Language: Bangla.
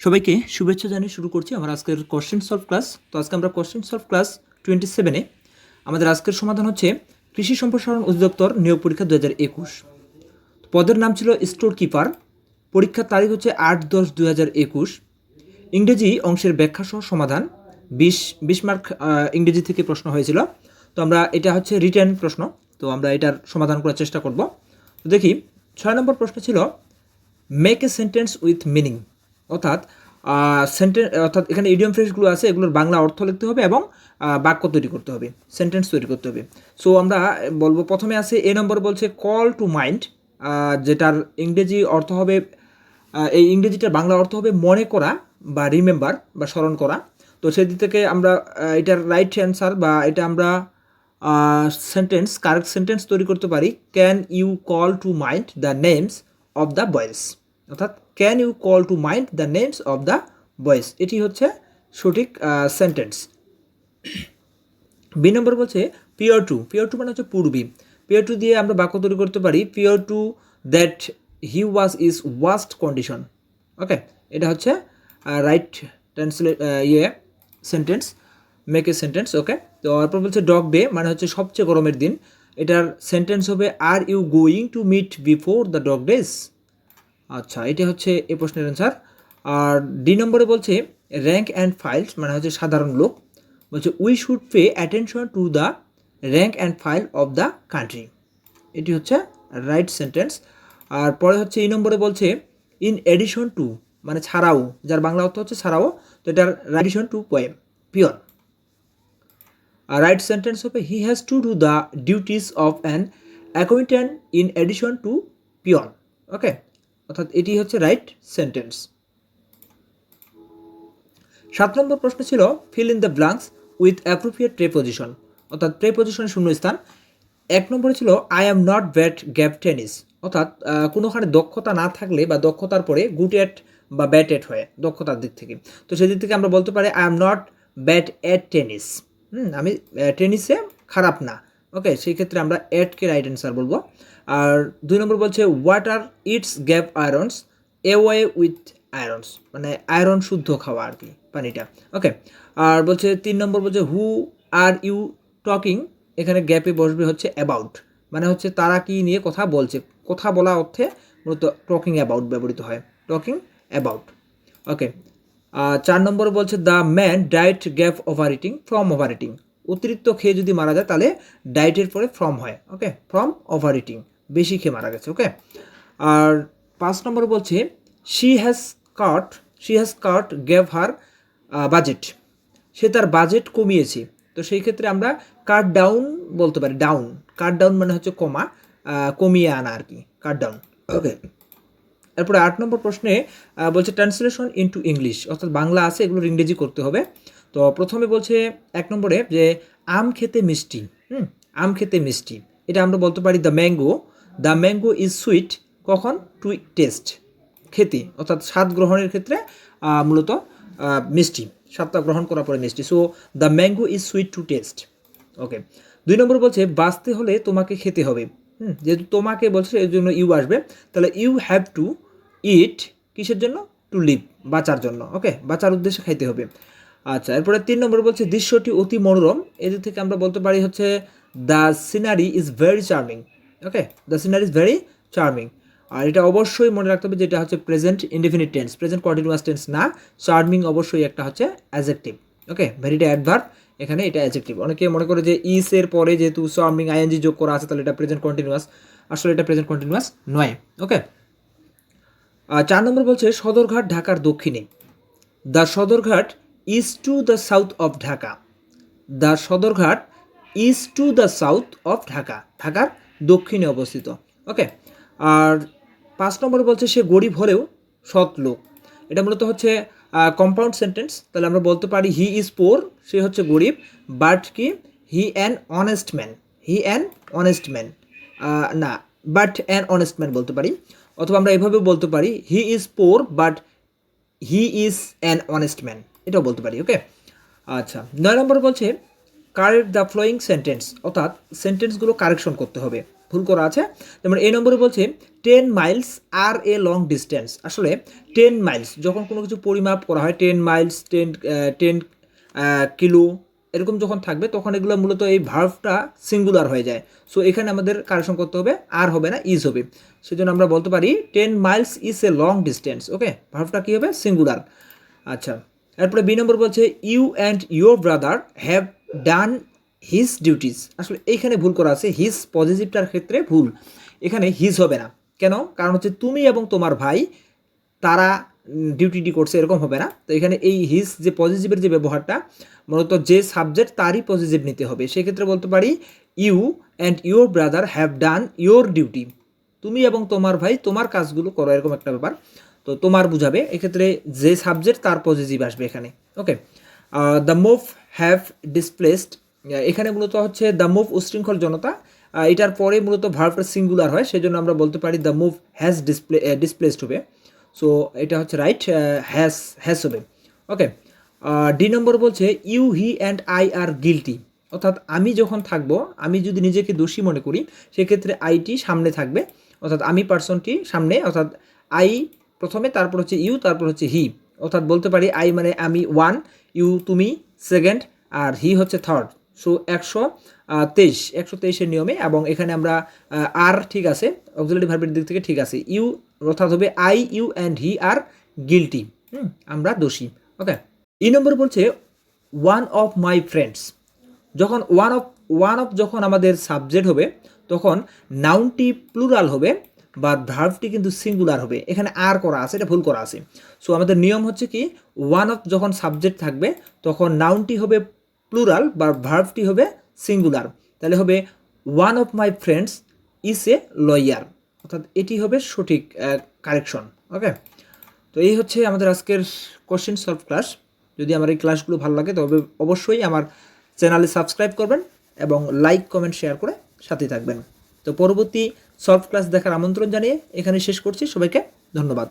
সবাইকে শুভেচ্ছা জানিয়ে শুরু করছি আমার আজকের কোশ্চেন সলভ ক্লাস। তো আজকে আমরা কোশ্চেন সলভ ক্লাস 27-এ আমাদের আজকের সমাধান হচ্ছে কৃষি সম্প্রসারণ অধিদপ্তর নিয়োগ পরীক্ষা 2021। পদের নাম ছিল স্টোর কিপার। পরীক্ষার তারিখ হচ্ছে 8-10-2021। ইংরেজি অংশের ব্যাখ্যা সহ সমাধান 20 মার্ক ইংরেজি থেকে প্রশ্ন হয়েছিল। তো আমরা এটা হচ্ছে রিটেন প্রশ্ন, তো আমরা এটার সমাধান করার চেষ্টা করব। তো দেখি 6 নম্বর প্রশ্ন ছিল make a sentence with meaning, অর্থাৎ অর্থাৎ এখানে ইডিয়ম ফ্রেজগুলো আছে, এগুলোর বাংলা অর্থ লিখতে হবে এবং বাক্য তৈরি করতে হবে, সেন্টেন্স তৈরি করতে হবে। সো আমরা বলবো, প্রথমে আছে এ নম্বর বলছে কল টু মাইন্ড, যেটার ইংরেজি অর্থ হবে, এই ইংরেজিটার বাংলা অর্থ হবে মনে করা বা রিমেম্বার বা স্মরণ করা। তো সেদিক থেকে আমরা এটার রাইট অ্যান্সার বা এটা আমরা সেন্টেন্স, কারেক্ট সেন্টেন্স তৈরি করতে পারি, can you call to mind the names of the boys, অর্থাৎ can you call to mind the names of the boys, এটি হচ্ছে সঠিক সেন্টেন্স। বি নম্বর বলছে পিওর টু মানে হচ্ছে পূর্বী। পিওর টু দিয়ে আমরা বাক্য তৈরি করতে পারি, prior to that he was is worst condition. Okay, এটা হচ্ছে right sentence, make a sentence. Okay, তো তারপর বলছে ডগ ডে মানে হচ্ছে সবচেয়ে গরমের দিন, এটার সেন্টেন্স হবে are you going to meet before the dog days. আচ্ছা, এটা হচ্ছে এই প্রশ্নের অ্যান্সার। আর ডি নম্বরে বলছে র্যাঙ্ক অ্যান্ড ফাইলস মানে হচ্ছে সাধারণ লোক, বলছে we should pay attention to the rank and file of the country, এটি হচ্ছে রাইট সেন্টেন্স। আর পরে হচ্ছে এই নম্বরে বলছে ইন এডিশন টু মানে ছাড়াও, যার বাংলা অর্থ হচ্ছে ছাড়াও, তো এটার এডিশন টু পোয়েম পিওর। আর রাইট সেন্টেন্স হবে he has to do the duties of an accountant in addition to peon. Okay, অর্থাৎ এটি হচ্ছে রাইট সেন্টেন্স। 7 নম্বর প্রশ্ন ছিল fill in the blanks with appropriate preposition, অর্থাৎ প্রেপোজিশনের শূন্যস্থান। 1 নম্বরে ছিল I am not bad gap tennis, অর্থাৎ কোনোখানে দক্ষতা না থাকলে বা দক্ষতার পরে গুড এট বা ব্যাট এট হয় দক্ষতার দিক থেকে, তো সেদিক থেকে আমরা বলতে পারি I am not bad at tennis, আমি টেনিসে খারাপ না। ওকে, সেই ক্ষেত্রে আমরা এটকে রাইট অ্যান্সার বলবো। আর 2 নম্বর বলছে what are it's gap irons away with irons, মানে আয়রন শুদ্ধ খাওয়া আর কি পানিটা। ওকে, আর বলছে 3 নম্বর বলছে হু আর ইউ টকিং, এখানে গ্যাপে বসবে হচ্ছে অ্যাবাউট, মানে হচ্ছে তারা কি নিয়ে কথা বলছে, কথা বলা অর্থে মূলত টকিং অ্যাবাউট ব্যবহৃত হয়, টকিং অ্যাবাউট। ওকে, 4 নম্বরে বলছে the man diet gap over eating from over eating, অতিরিক্ত খেয়ে যদি মারা যায় তাহলে ডায়েটের পরে ফ্রম হয়। ওকে, ফ্রম ওভার ইটিং, বেশি খেয়ে মারা গেছে। ওকে, আর 5 নম্বরে বলছে she has cut gave her budget, সে তার বাজেট কমিয়েছে, তো সেই ক্ষেত্রে আমরা কাট ডাউন বলতে পারি, কাট ডাউন মানে হচ্ছে কমা, কমিয়ে আনা আর কি, কাট ডাউন। ওকে, এরপরে 8 নম্বর প্রশ্নে বলছে ট্রান্সলেশন ইনটু ইংলিশ, অর্থাৎ বাংলা আছে এগুলোর ইংরেজি করতে হবে। তো প্রথমে বলছে 1 নম্বরে যে আম খেতে মিষ্টি, আম খেতে মিষ্টি, এটা আমরা বলতে পারি দ্য ম্যাঙ্গো ইজ সুইট, কখন টু টেস্ট, খেতে অর্থাৎ স্বাদ গ্রহণের ক্ষেত্রে মূলত মিষ্টি, স্বাদটা গ্রহণ করার পরে মিষ্টি, so the mango is sweet to taste. Okay, 2 নম্বর বলছে বাঁচতে হলে তোমাকে খেতে হবে, যেহেতু তোমাকে বলছে এর জন্য ইউ আসবে, তাহলে ইউ হ্যাভ টু ইট, কিসের জন্য, টু লিভ, বাঁচার জন্য। ওকে, বাঁচার উদ্দেশ্যে খাইতে হবে। আচ্ছা, এরপরে 3 নম্বর বলছে দৃশ্যটি অতি মনোরম, এদিক থেকে আমরা বলতে পারি হচ্ছে the scenery is very charming. Okay, the scenery is very charming. আর এটা অবশ্যই মনে রাখতে হবে যেটা হচ্ছে present indefinite tense, present continuous tense না, চার্মিং অবশ্যই একটা হচ্ছে অ্যাডজেক্টিভ। ওকে, ভেরিটা অ্যাডভার্ব, এখানে এটা অ্যাডজেক্টিভ। অনেকে মনে করে যে ইস এর পরে যেহেতু চার্মিং আইএনজি যোগ করা আছে তাহলে এটা প্রেজেন্ট কন্টিনিউয়াস, আসলে এটা প্রেজেন্ট কন্টিনিউয়াস নয়। ওকে, 4 নম্বর বলছে সদরঘাট ঢাকার দক্ষিণে, the Sadarghat is to the south of Dhaka, the Sadarghat is to the south of Dhaka, ঢাকার দক্ষিণে অবস্থিত। ওকে, আর 5 নম্বরে বলছে সে গরিব হলেও সৎ লোক, এটা মূলত হচ্ছে কম্পাউন্ড সেন্টেন্স, তাহলে আমরা বলতে পারি হি ইজ পোর, সে হচ্ছে গরিব, বাট কি হি অ্যান অনেস্ট ম্যান, না বাট অ্যান অনেস্ট ম্যান বলতে পারি, অথবা আমরা এভাবেও বলতে পারি he is poor but he is an honest man, এটাও বলতে পারি। ওকে, আচ্ছা, 9 নম্বর বলছে কারেক্ট দ্য ফ্লোয়িং সেন্টেন্স, অর্থাৎ সেন্টেন্সগুলো কারেকশন করতে হবে। ভুল করা আছে। যেমন এই নম্বরে বলছে 10 miles are a long distance. আসলে 10 মাইলস যখন কোনো কিছু পরিমাপ করা হয়, 10 মাইলস, 10 কিলো এরকম যখন থাকবে তখন এগুলো মূলত এই ভার্ভটা সিঙ্গুলার হয়ে যায়। সো এখানে আমাদের কারেকশন করতে হবে, আর হবে না, ইজ হবে। সেজন্য আমরা বলতে পারি 10 miles is a long distance. Okay, ভার্ভটা কী হবে? সিঙ্গুলার। আচ্ছা, এরপরে বি নম্বর বলছে you and your brother have done his duties. আসলে এইখানে ভুল করা আছে, হিজ পজিটিভটার ক্ষেত্রে ভুল, এখানে হিজ হবে না। কেন? কারণ হচ্ছে তুমি এবং তোমার ভাই তারা ডিউটিটি করছে, এরকম হবে না। তো এখানে এই হিজ যে পজিটিভের যে ব্যবহারটা, মূলত যে সাবজেক্ট তারই পজিটিভ নিতে হবে। সেক্ষেত্রে বলতে পারি you and your brother have done your duty. তুমি এবং তোমার ভাই তোমার কাজগুলো করো, এরকম একটা ব্যাপার। তো তোমার বুঝাবে, এক্ষেত্রে যে সাবজেক্ট তার পজিটিভ আসবে এখানে। ওকে, দ্য মুভ হ্যাভ ডিসপ্লেসড, এখানে মূলত হচ্ছে দ্য মুভ উশৃঙ্খল জনতা, এটার পরে মূলত ভার্বটা সিঙ্গুলার হয়, সেজন্য আমরা বলতে পারি দ্য মুভ হ্যাজ ডিসপ্লেসড হবে। সো এটা হচ্ছে রাইট, হ্যাজ হবে। ওকে, ডি নম্বর বলছে you he and I are guilty, অর্থাৎ আমি যখন থাকবো, আমি যদি নিজেকে দোষী মনে করি সেক্ষেত্রে আইটি সামনে থাকবে, অর্থাৎ আমি পার্সনটি সামনে, অর্থাৎ আই প্রথমে, তারপর হচ্ছে ইউ, তারপর হচ্ছে হি। অর্থাৎ বলতে পারি আই মানে আমি 1, ইউ তুমি সেকেন্ড, আর হি হচ্ছে থার্ড। সো 123 নিয়মে, এবং এখানে আমরা আর ঠিক আছে, অক্সিলারি ভার্বের দিক থেকে ঠিক আছে। ইউ অর্থাৎ হবে I, you and he are guilty, আমরা দোষী। ওকে, ই নম্বর বলছে ওয়ান অফ মাই ফ্রেন্ডস। যখন ওয়ান অফ যখন আমাদের সাবজেক্ট হবে তখন নাউনটি প্লুরাল হবে, বা ভার্বটি কিন্তু সিঙ্গুলার হবে। এখানে আর করা আছে, এটা ভুল করা আছে। সো আমাদের নিয়ম হচ্ছে কি, ওয়ান অফ যখন সাবজেক্ট থাকবে তখন নাউনটি হবে প্লুরাল বা ভার্বটি হবে সিঙ্গুলার। তাহলে হবে one of my friends is a lawyer, অর্থাৎ এটি হবে সঠিক কারেকশন। ওকে, তো এই হচ্ছে আমাদের আজকের কোশ্চেন সলভ ক্লাস। যদি আমার এই ক্লাসগুলো ভালো লাগে তবে অবশ্যই আমার চ্যানেলে সাবস্ক্রাইব করবেন এবং লাইক, কমেন্ট, শেয়ার করে সাথে থাকবেন। তো পরবর্তী সলভ ক্লাস দেখার আমন্ত্রণ জানিয়ে এখানে শেষ করছি। সবাইকে ধন্যবাদ।